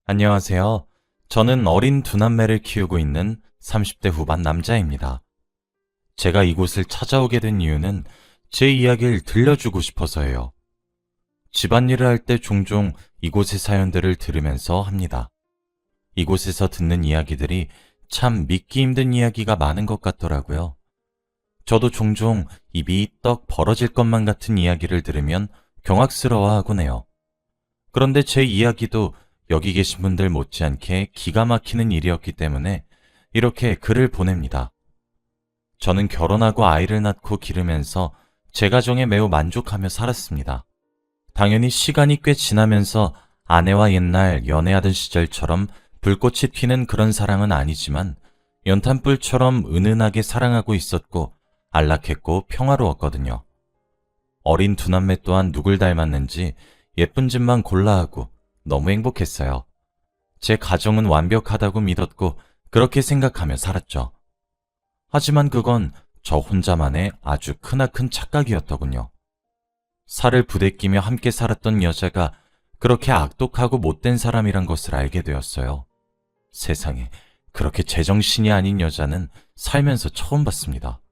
안녕하세요. 저는 어린 두 남매를 키우고 있는 30대 후반 남자입니다. 제가 이곳을 찾아오게 된 이유는 제 이야기를 들려주고 싶어서예요. 집안일을 할 때 종종 이곳의 사연들을 들으면서 합니다. 이곳에서 듣는 이야기들이 참 믿기 힘든 이야기가 많은 것 같더라고요. 저도 종종 입이 떡 벌어질 것만 같은 이야기를 들으면 경악스러워하곤 해요. 그런데 제 이야기도 여기 계신 분들 못지않게 기가 막히는 일이었기 때문에 이렇게 글을 보냅니다. 저는 결혼하고 아이를 낳고 기르면서 제 가정에 매우 만족하며 살았습니다. 당연히 시간이 꽤 지나면서 아내와 옛날 연애하던 시절처럼 불꽃이 튀는 그런 사랑은 아니지만 연탄불처럼 은은하게 사랑하고 있었고 안락했고 평화로웠거든요. 어린 두 남매 또한 누굴 닮았는지 예쁜 짓만 골라 하고 너무 행복했어요. 제 가정은 완벽하다고 믿었고 그렇게 생각하며 살았죠. 하지만 그건 저 혼자만의 아주 크나큰 착각이었더군요. 살을 부대끼며 함께 살았던 여자가 그렇게 악독하고 못된 사람이란 것을 알게 되었어요. 세상에, 그렇게 제정신이 아닌 여자는 살면서 처음 봤습니다.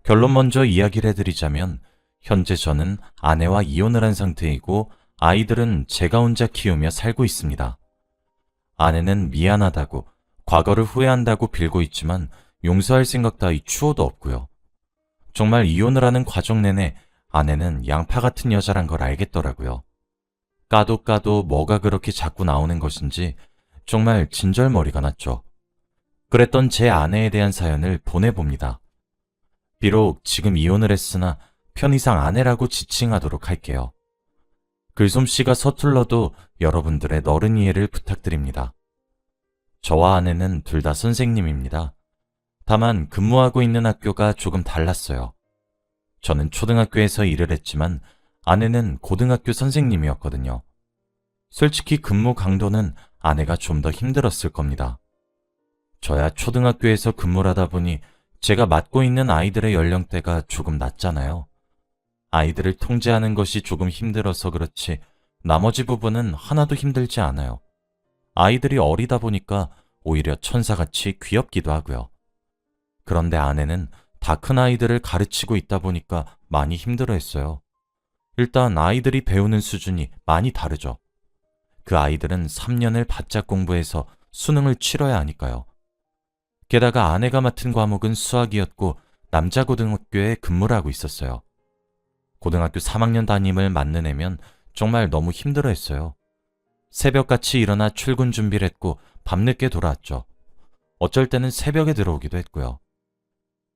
결론 먼저 이야기를 해드리자면 현재 저는 아내와 이혼을 한 상태이고 아이들은 제가 혼자 키우며 살고 있습니다. 아내는 미안하다고, 과거를 후회한다고 빌고 있지만 용서할 생각 따위 추호도 없고요. 정말 이혼을 하는 과정 내내 아내는 양파 같은 여자란 걸 알겠더라고요. 까도 뭐가 그렇게 자꾸 나오는 것인지 정말 진절머리가 났죠. 그랬던 제 아내에 대한 사연을 보내봅니다. 비록 지금 이혼을 했으나 편의상 아내라고 지칭하도록 할게요. 글솜씨가 서툴러도 여러분들의 너른 이해를 부탁드립니다. 저와 아내는 둘 다 선생님입니다. 다만 근무하고 있는 학교가 조금 달랐어요. 저는 초등학교에서 일을 했지만 아내는 고등학교 선생님이었거든요. 솔직히 근무 강도는 아내가 좀 더 힘들었을 겁니다. 저야 초등학교에서 근무를 하다 보니 제가 맡고 있는 아이들의 연령대가 조금 낮잖아요. 아이들을 통제하는 것이 조금 힘들어서 그렇지 나머지 부분은 하나도 힘들지 않아요. 아이들이 어리다 보니까 오히려 천사같이 귀엽기도 하고요. 그런데 아내는 다 큰 아이들을 가르치고 있다 보니까 많이 힘들어했어요. 일단 아이들이 배우는 수준이 많이 다르죠. 그 아이들은 3년을 바짝 공부해서 수능을 치러야 하니까요. 게다가 아내가 맡은 과목은 수학이었고 남자 고등학교에 근무를 하고 있었어요. 고등학교 3학년 담임을 맡는 애면 정말 너무 힘들어했어요. 새벽같이 일어나 출근 준비를 했고 밤늦게 돌아왔죠. 어쩔 때는 새벽에 들어오기도 했고요.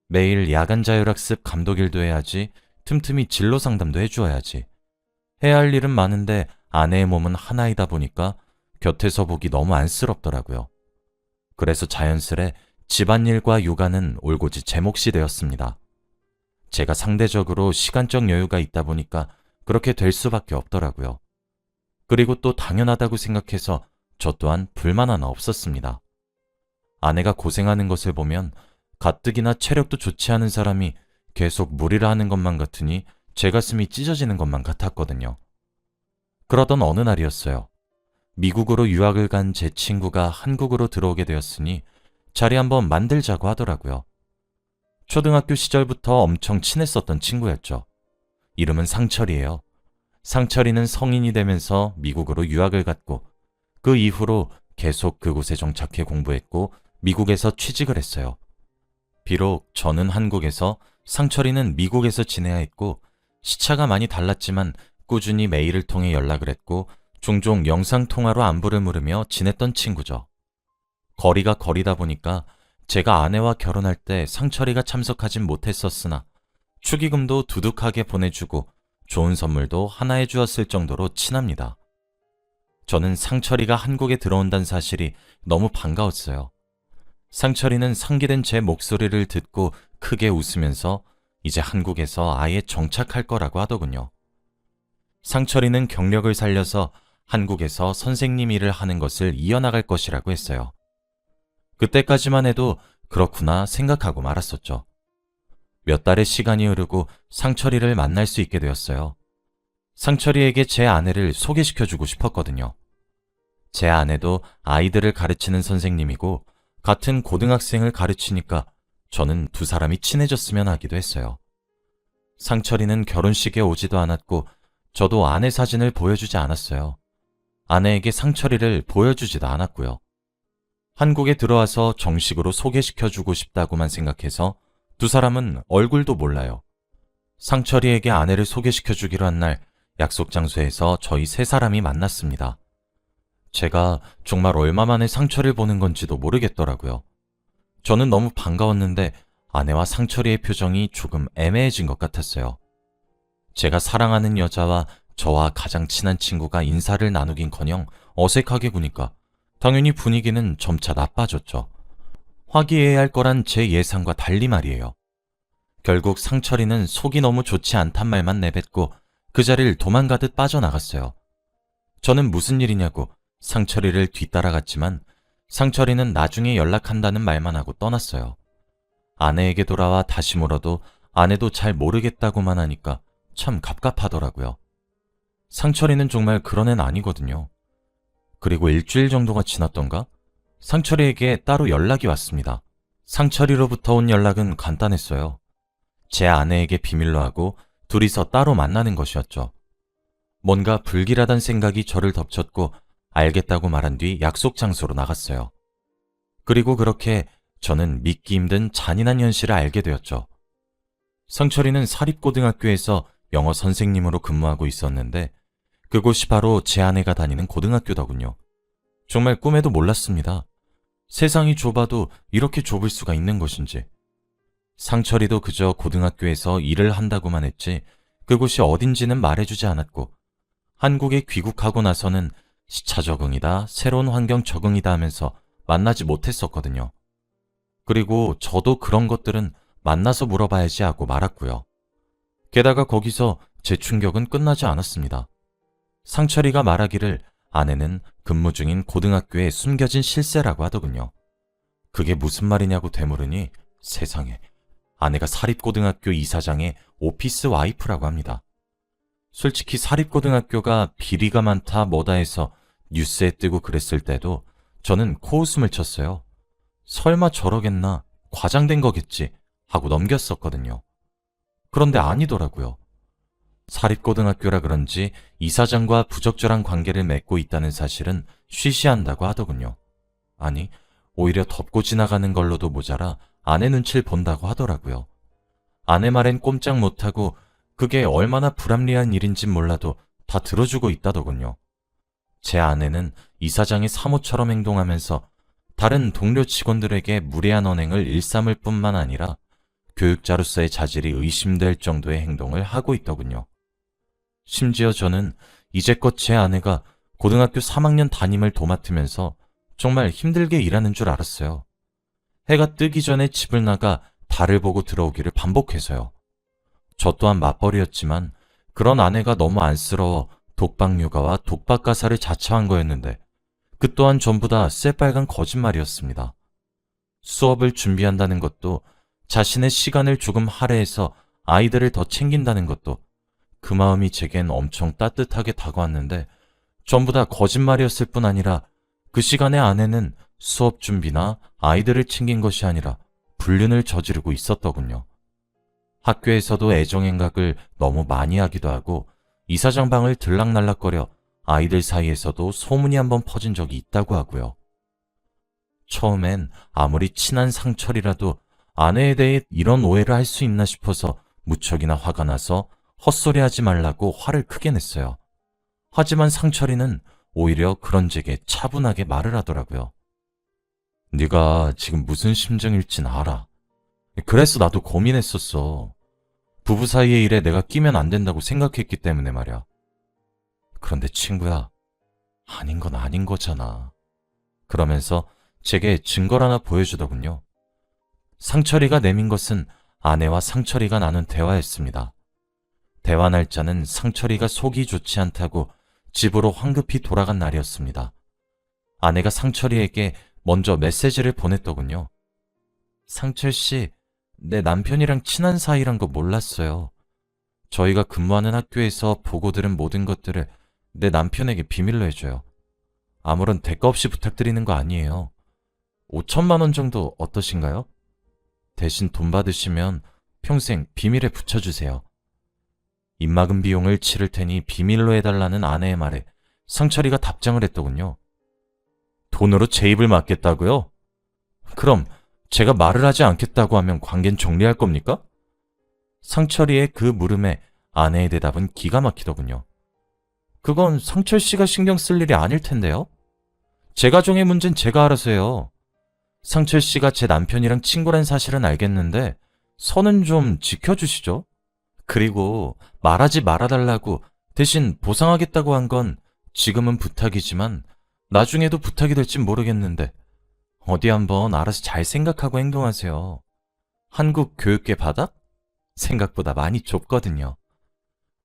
매일 야간 자율학습 감독일도 해야지, 틈틈이 진로 상담도 해주어야지. 해야 할 일은 많은데 아내의 몸은 하나이다 보니까 곁에서 보기 너무 안쓰럽더라고요. 그래서 자연스레 집안일과 육아는 올고지 제 몫이 되었습니다. 제가 상대적으로 시간적 여유가 있다 보니까 그렇게 될 수밖에 없더라고요. 그리고 또 당연하다고 생각해서 저 또한 불만 하나 없었습니다. 아내가 고생하는 것을 보면 가뜩이나 체력도 좋지 않은 사람이 계속 무리를 하는 것만 같으니 제 가슴이 찢어지는 것만 같았거든요. 그러던 어느 날이었어요. 미국으로 유학을 간 제 친구가 한국으로 들어오게 되었으니 자리 한번 만들자고 하더라고요. 초등학교 시절부터 엄청 친했었던 친구였죠. 이름은 상철이에요. 상철이는 성인이 되면서 미국으로 유학을 갔고 그 이후로 계속 그곳에 정착해 공부했고 미국에서 취직을 했어요. 비록 저는 한국에서, 상철이는 미국에서 지내야 했고 시차가 많이 달랐지만 꾸준히 메일을 통해 연락을 했고 종종 영상통화로 안부를 물으며 지냈던 친구죠. 거리가 거리다 보니까 제가 아내와 결혼할 때 상철이가 참석하진 못했었으나 축의금도 두둑하게 보내주고 좋은 선물도 하나 해주었을 정도로 친합니다. 저는 상철이가 한국에 들어온다는 사실이 너무 반가웠어요. 상철이는 상기된 제 목소리를 듣고 크게 웃으면서 이제 한국에서 아예 정착할 거라고 하더군요. 상철이는 경력을 살려서 한국에서 선생님 일을 하는 것을 이어나갈 것이라고 했어요. 그때까지만 해도 그렇구나 생각하고 말았었죠. 몇 달의 시간이 흐르고 상철이를 만날 수 있게 되었어요. 상철이에게 제 아내를 소개시켜주고 싶었거든요. 제 아내도 아이들을 가르치는 선생님이고 같은 고등학생을 가르치니까 저는 두 사람이 친해졌으면 하기도 했어요. 상철이는 결혼식에 오지도 않았고 저도 아내 사진을 보여주지 않았어요. 아내에게 상철이를 보여주지도 않았고요. 한국에 들어와서 정식으로 소개시켜주고 싶다고만 생각해서 두 사람은 얼굴도 몰라요. 상철이에게 아내를 소개시켜주기로 한 날 약속 장소에서 저희 세 사람이 만났습니다. 제가 정말 얼마 만에 상철이를 보는 건지도 모르겠더라고요. 저는 너무 반가웠는데 아내와 상철이의 표정이 조금 애매해진 것 같았어요. 제가 사랑하는 여자와 저와 가장 친한 친구가 인사를 나누긴커녕 어색하게 구니까 당연히 분위기는 점차 나빠졌죠. 화기애애할 거란 제 예상과 달리 말이에요. 결국 상철이는 속이 너무 좋지 않단 말만 내뱉고 그 자리를 도망가듯 빠져나갔어요. 저는 무슨 일이냐고 상철이를 뒤따라갔지만 상철이는 나중에 연락한다는 말만 하고 떠났어요. 아내에게 돌아와 다시 물어도 아내도 잘 모르겠다고만 하니까 참 갑갑하더라고요. 상철이는 정말 그런 애는 아니거든요. 그리고 일주일 정도가 지났던가? 상철이에게 따로 연락이 왔습니다. 상철이로부터 온 연락은 간단했어요. 제 아내에게 비밀로 하고 둘이서 따로 만나는 것이었죠. 뭔가 불길하단 생각이 저를 덮쳤고 알겠다고 말한 뒤 약속 장소로 나갔어요. 그리고 그렇게 저는 믿기 힘든 잔인한 현실을 알게 되었죠. 상철이는 사립고등학교에서 영어 선생님으로 근무하고 있었는데 그곳이 바로 제 아내가 다니는 고등학교더군요. 정말 꿈에도 몰랐습니다. 세상이 좁아도 이렇게 좁을 수가 있는 것인지. 상철이도 그저 고등학교에서 일을 한다고만 했지 그곳이 어딘지는 말해주지 않았고 한국에 귀국하고 나서는 시차 적응이다, 새로운 환경 적응이다 하면서 만나지 못했었거든요. 그리고 저도 그런 것들은 만나서 물어봐야지 하고 말았고요. 게다가 거기서 제 충격은 끝나지 않았습니다. 상철이가 말하기를 아내는 근무 중인 고등학교에 숨겨진 실세라고 하더군요. 그게 무슨 말이냐고 되물으니 세상에 아내가 사립고등학교 이사장의 오피스 와이프라고 합니다. 솔직히 사립고등학교가 비리가 많다 뭐다 해서 뉴스에 뜨고 그랬을 때도 저는 코웃음을 쳤어요. 설마 저러겠나, 과장된 거겠지 하고 넘겼었거든요. 그런데 아니더라고요. 사립고등학교라 그런지 이사장과 부적절한 관계를 맺고 있다는 사실은 쉬쉬한다고 하더군요. 아니, 오히려 덮고 지나가는 걸로도 모자라 아내 눈치를 본다고 하더라고요. 아내 말엔 꼼짝 못하고 그게 얼마나 불합리한 일인진 몰라도 다 들어주고 있다더군요. 제 아내는 이사장의 사모처럼 행동하면서 다른 동료 직원들에게 무례한 언행을 일삼을 뿐만 아니라 교육자로서의 자질이 의심될 정도의 행동을 하고 있더군요. 심지어 저는 이제껏 제 아내가 고등학교 3학년 담임을 도맡으면서 정말 힘들게 일하는 줄 알았어요. 해가 뜨기 전에 집을 나가 달을 보고 들어오기를 반복해서요. 저 또한 맞벌이였지만 그런 아내가 너무 안쓰러워 독박 육아와 독박 가사를 자처한 거였는데 그 또한 전부 다 새빨간 거짓말이었습니다. 수업을 준비한다는 것도 자신의 시간을 조금 할애해서 아이들을 더 챙긴다는 것도 그 마음이 제겐 엄청 따뜻하게 다가왔는데 전부 다 거짓말이었을 뿐 아니라 그 시간에 아내는 수업 준비나 아이들을 챙긴 것이 아니라 불륜을 저지르고 있었더군요. 학교에서도 애정행각을 너무 많이 하기도 하고 이사장 방을 들락날락거려 아이들 사이에서도 소문이 한번 퍼진 적이 있다고 하고요. 처음엔 아무리 친한 상철이라도 아내에 대해 이런 오해를 할 수 있나 싶어서 무척이나 화가 나서 헛소리하지 말라고 화를 크게 냈어요. 하지만 상철이는 오히려 그런 제게 차분하게 말을 하더라고요. 네가 지금 무슨 심정일진 알아. 그래서 나도 고민했었어. 부부 사이의 일에 내가 끼면 안 된다고 생각했기 때문에 말이야. 그런데 친구야, 아닌 건 아닌 거잖아. 그러면서 제게 증거를 하나 보여주더군요. 상철이가 내민 것은 아내와 상철이가 나눈 대화였습니다. 대화 날짜는 상철이가 속이 좋지 않다고 집으로 황급히 돌아간 날이었습니다. 아내가 상철이에게 먼저 메시지를 보냈더군요. 상철씨, 내 남편이랑 친한 사이란 거 몰랐어요. 저희가 근무하는 학교에서 보고 들은 모든 것들을 내 남편에게 비밀로 해줘요. 아무런 대가 없이 부탁드리는 거 아니에요. 5천만 원 정도 어떠신가요? 대신 돈 받으시면 평생 비밀에 붙여주세요. 입막음 비용을 치를 테니 비밀로 해달라는 아내의 말에 상철이가 답장을 했더군요. 돈으로 제 입을 막겠다고요? 그럼 제가 말을 하지 않겠다고 하면 관계는 정리할 겁니까? 상철이의 그 물음에 아내의 대답은 기가 막히더군요. 그건 상철 씨가 신경 쓸 일이 아닐 텐데요? 제 가정의 문제는 제가 알아서 해요. 상철 씨가 제 남편이랑 친구란 사실은 알겠는데 선은 좀 지켜주시죠. 그리고 말하지 말아달라고 대신 보상하겠다고 한 건 지금은 부탁이지만 나중에도 부탁이 될진 모르겠는데 어디 한번 알아서 잘 생각하고 행동하세요. 한국 교육계 바닥? 생각보다 많이 좁거든요.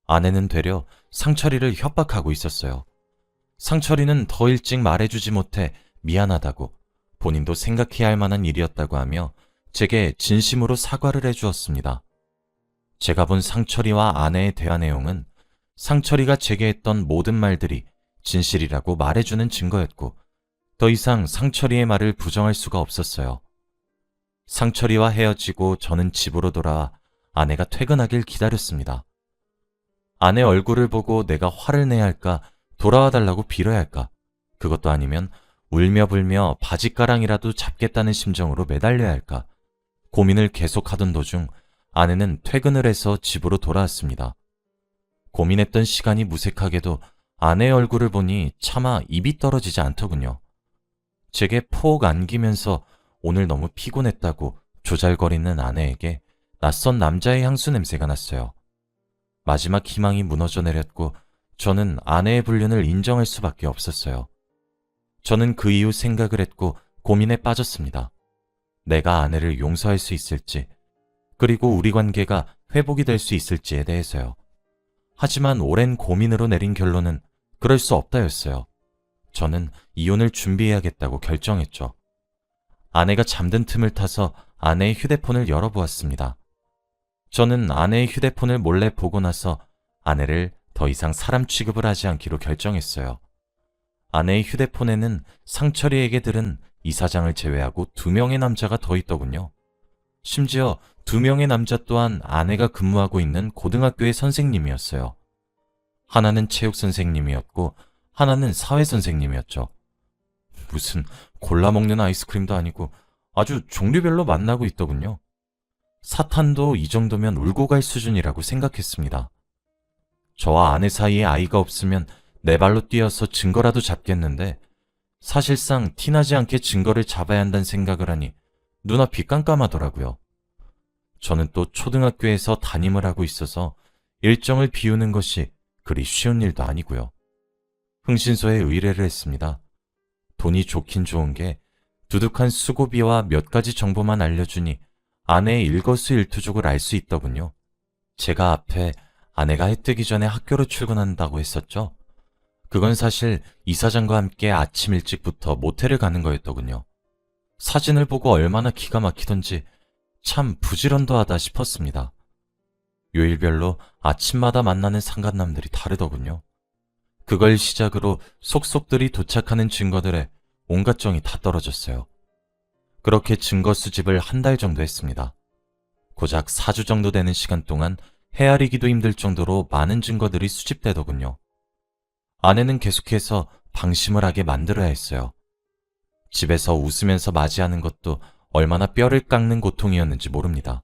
아내는 되려 상철이를 협박하고 있었어요. 상철이는 더 일찍 말해주지 못해 미안하다고 본인도 생각해야 할 만한 일이었다고 하며 제게 진심으로 사과를 해주었습니다. 제가 본 상철이와 아내의 대화 내용은 상철이가 제게 했던 모든 말들이 진실이라고 말해주는 증거였고 더 이상 상철이의 말을 부정할 수가 없었어요. 상철이와 헤어지고 저는 집으로 돌아와 아내가 퇴근하길 기다렸습니다. 아내 얼굴을 보고 내가 화를 내야 할까 돌아와 달라고 빌어야 할까 그것도 아니면 울며 불며 바지가랑이라도 잡겠다는 심정으로 매달려야 할까 고민을 계속하던 도중 아내는 퇴근을 해서 집으로 돌아왔습니다. 고민했던 시간이 무색하게도 아내의 얼굴을 보니 차마 입이 떨어지지 않더군요. 제게 폭 안기면서 오늘 너무 피곤했다고 조잘거리는 아내에게 낯선 남자의 향수 냄새가 났어요. 마지막 희망이 무너져 내렸고 저는 아내의 불륜을 인정할 수밖에 없었어요. 저는 그 이후 생각을 했고 고민에 빠졌습니다. 내가 아내를 용서할 수 있을지, 그리고 우리 관계가 회복이 될 수 있을지에 대해서요. 하지만 오랜 고민으로 내린 결론은 그럴 수 없다였어요. 저는 이혼을 준비해야겠다고 결정했죠. 아내가 잠든 틈을 타서 아내의 휴대폰을 열어보았습니다. 저는 아내의 휴대폰을 몰래 보고 나서 아내를 더 이상 사람 취급을 하지 않기로 결정했어요. 아내의 휴대폰에는 상철이에게 들은 이사장을 제외하고 2명의 남자가 더 있더군요. 심지어 2명의 남자 또한 아내가 근무하고 있는 고등학교의 선생님이었어요. 하나는 체육 선생님이었고 하나는 사회 선생님이었죠. 무슨 골라 먹는 아이스크림도 아니고 아주 종류별로 만나고 있더군요. 사탄도 이 정도면 울고 갈 수준이라고 생각했습니다. 저와 아내 사이에 아이가 없으면 내 발로 뛰어서 증거라도 잡겠는데 사실상 티나지 않게 증거를 잡아야 한다는 생각을 하니 눈앞이 깜깜하더라고요. 저는 또 초등학교에서 담임을 하고 있어서 일정을 비우는 것이 그리 쉬운 일도 아니고요. 흥신소에 의뢰를 했습니다. 돈이 좋긴 좋은 게 두둑한 수고비와 몇 가지 정보만 알려주니 아내의 일거수일투족을 알 수 있더군요. 제가 앞에 아내가 해 뜨기 전에 학교로 출근한다고 했었죠. 그건 사실 이사장과 함께 아침 일찍부터 모텔을 가는 거였더군요. 사진을 보고 얼마나 기가 막히던지 참 부지런도하다 싶었습니다. 요일별로 아침마다 만나는 상간남들이 다르더군요. 그걸 시작으로 속속들이 도착하는 증거들에 온갖 정이 다 떨어졌어요. 그렇게 증거 수집을 한 달 정도 했습니다. 고작 4주 정도 되는 시간 동안 헤아리기도 힘들 정도로 많은 증거들이 수집되더군요. 아내는 계속해서 방심을 하게 만들어야 했어요. 집에서 웃으면서 맞이하는 것도 얼마나 뼈를 깎는 고통이었는지 모릅니다.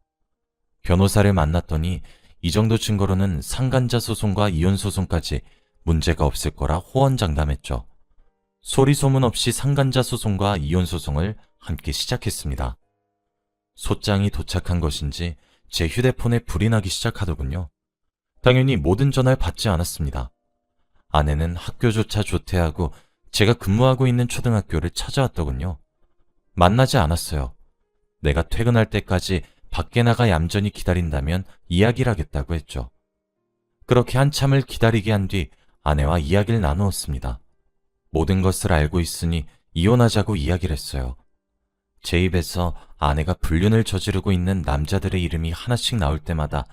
변호사를 만났더니 이 정도 증거로는 상간자 소송과 이혼 소송까지 문제가 없을 거라 호언장담했죠. 소리소문 없이 상간자 소송과 이혼 소송을 함께 시작했습니다. 소장이 도착한 것인지 제 휴대폰에 불이 나기 시작하더군요. 당연히 모든 전화를 받지 않았습니다. 아내는 학교조차 조퇴하고 제가 근무하고 있는 초등학교를 찾아왔더군요. 만나지 않았어요. 내가 퇴근할 때까지 밖에 나가 얌전히 기다린다면 이야기를 하겠다고 했죠. 그렇게 한참을 기다리게 한 뒤 아내와 이야기를 나누었습니다. 모든 것을 알고 있으니 이혼하자고 이야기를 했어요. 제 입에서 아내가 불륜을 저지르고 있는 남자들의 이름이 하나씩 나올 때마다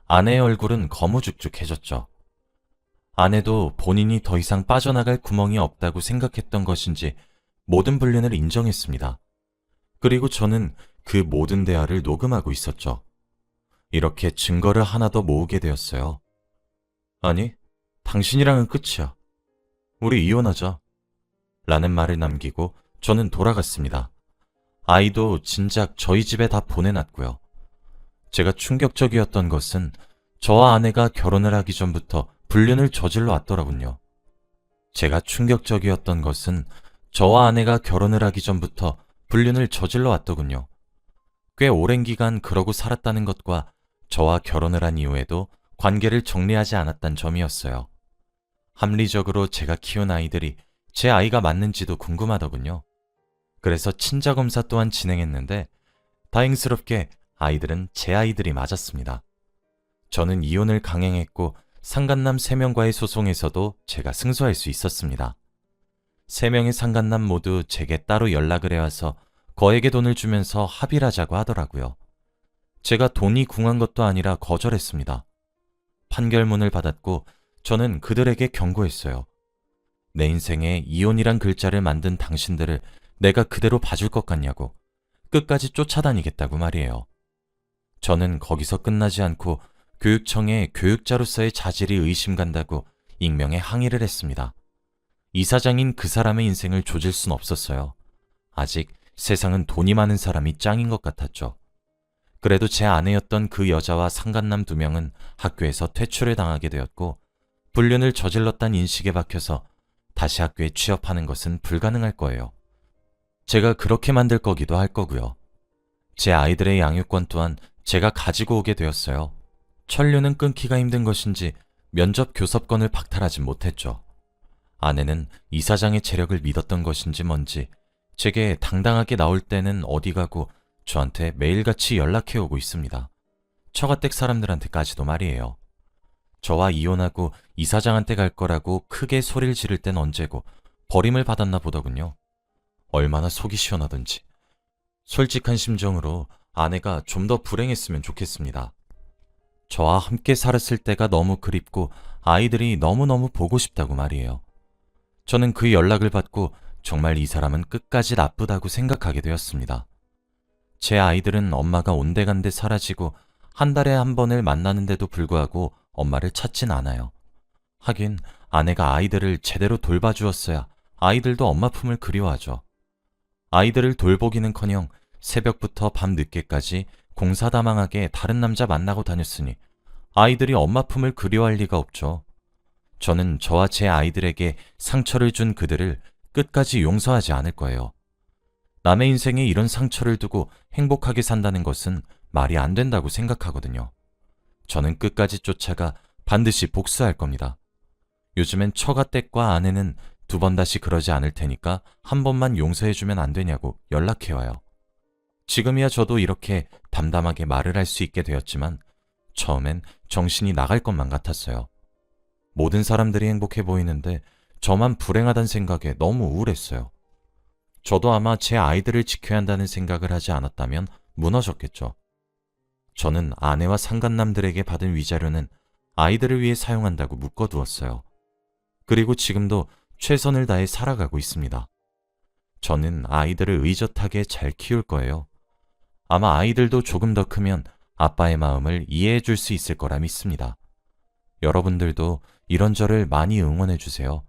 아내의 얼굴은 거무죽죽해졌죠. 아내도 본인이 더 이상 빠져나갈 구멍이 없다고 생각했던 것인지 모든 불륜을 인정했습니다. 그리고 저는 그 모든 대화를 녹음하고 있었죠. 이렇게 증거를 하나 더 모으게 되었어요. 아니, 당신이랑은 끝이야. 우리 이혼하자. 라는 말을 남기고 저는 돌아갔습니다. 아이도 진작 저희 집에 다 보내놨고요. 제가 충격적이었던 것은 저와 아내가 결혼을 하기 전부터 불륜을 저질러 왔더라군요. 제가 충격적이었던 것은 저와 아내가 결혼을 하기 전부터 불륜을 저질러 왔더군요. 꽤 오랜 기간 그러고 살았다는 것과 저와 결혼을 한 이후에도 관계를 정리하지 않았단 점이었어요. 합리적으로 제가 키운 아이들이 제 아이가 맞는지도 궁금하더군요. 그래서 친자검사 또한 진행했는데 다행스럽게 아이들은 제 아이들이 맞았습니다. 저는 이혼을 강행했고 상간남 3명과의 소송에서도 제가 승소할 수 있었습니다. 3명의 상간남 모두 제게 따로 연락을 해와서 거액의 돈을 주면서 합의를 하자고 하더라고요. 제가 돈이 궁한 것도 아니라 거절했습니다. 판결문을 받았고 저는 그들에게 경고했어요. 내 인생에 이혼이란 글자를 만든 당신들을 내가 그대로 봐줄 것 같냐고 끝까지 쫓아다니겠다고 말이에요. 저는 거기서 끝나지 않고 교육청에 교육자로서의 자질이 의심간다고 익명의 항의를 했습니다. 이사장인 그 사람의 인생을 조질 순 없었어요. 아직 세상은 돈이 많은 사람이 짱인 것 같았죠. 그래도 제 아내였던 그 여자와 상간남 2명은 학교에서 퇴출을 당하게 되었고 불륜을 저질렀다는 인식에 박혀서 다시 학교에 취업하는 것은 불가능할 거예요. 제가 그렇게 만들 거기도 할 거고요. 제 아이들의 양육권 또한 제가 가지고 오게 되었어요. 천류는 끊기가 힘든 것인지 면접 교섭권을 박탈하지 못했죠. 아내는 이사장의 재력을 믿었던 것인지 뭔지 제게 당당하게 나올 때는 어디 가고 저한테 매일같이 연락해오고 있습니다. 처가댁 사람들한테까지도 말이에요. 저와 이혼하고 이사장한테 갈 거라고 크게 소리를 지를 땐 언제고 버림을 받았나 보더군요. 얼마나 속이 시원하던지. 솔직한 심정으로 아내가 좀 더 불행했으면 좋겠습니다. 저와 함께 살았을 때가 너무 그립고 아이들이 너무너무 보고 싶다고 말이에요. 저는 그 연락을 받고 정말 이 사람은 끝까지 나쁘다고 생각하게 되었습니다. 제 아이들은 엄마가 온데간데 사라지고 한 달에 한 번을 만나는데도 불구하고 엄마를 찾진 않아요. 하긴 아내가 아이들을 제대로 돌봐주었어야 아이들도 엄마 품을 그리워하죠. 아이들을 돌보기는커녕 새벽부터 밤 늦게까지 공사다망하게 다른 남자 만나고 다녔으니 아이들이 엄마 품을 그리워할 리가 없죠. 저는 저와 제 아이들에게 상처를 준 그들을 끝까지 용서하지 않을 거예요. 남의 인생에 이런 상처를 두고 행복하게 산다는 것은 말이 안 된다고 생각하거든요. 저는 끝까지 쫓아가 반드시 복수할 겁니다. 요즘엔 처가댁과 아내는 2번 다시 그러지 않을 테니까 한 번만 용서해주면 안 되냐고 연락해와요. 지금이야 저도 이렇게 담담하게 말을 할 수 있게 되었지만 처음엔 정신이 나갈 것만 같았어요. 모든 사람들이 행복해 보이는데 저만 불행하다는 생각에 너무 우울했어요. 저도 아마 제 아이들을 지켜야 한다는 생각을 하지 않았다면 무너졌겠죠. 저는 아내와 상간남들에게 받은 위자료는 아이들을 위해 사용한다고 묶어두었어요. 그리고 지금도 최선을 다해 살아가고 있습니다. 저는 아이들을 의젓하게 잘 키울 거예요. 아마 아이들도 조금 더 크면 아빠의 마음을 이해해 줄 수 있을 거라 믿습니다. 여러분들도 이런 저를 많이 응원해 주세요.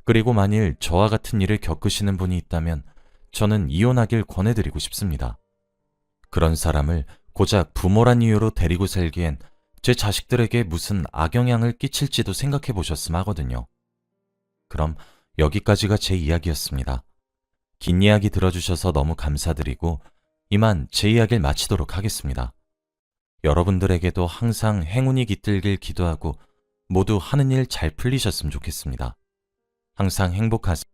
그리고 만일 저와 같은 일을 겪으시는 분이 있다면 저는 이혼하길 권해드리고 싶습니다. 그런 사람을 고작 부모란 이유로 데리고 살기엔 제 자식들에게 무슨 악영향을 끼칠지도 생각해 보셨음 하거든요. 그럼 여기까지가 제 이야기였습니다. 긴 이야기 들어주셔서 너무 감사드리고 이만 제 이야기를 마치도록 하겠습니다. 여러분들에게도 항상 행운이 깃들길 기도하고 모두 하는 일 잘 풀리셨으면 좋겠습니다. 항상 행복하세요.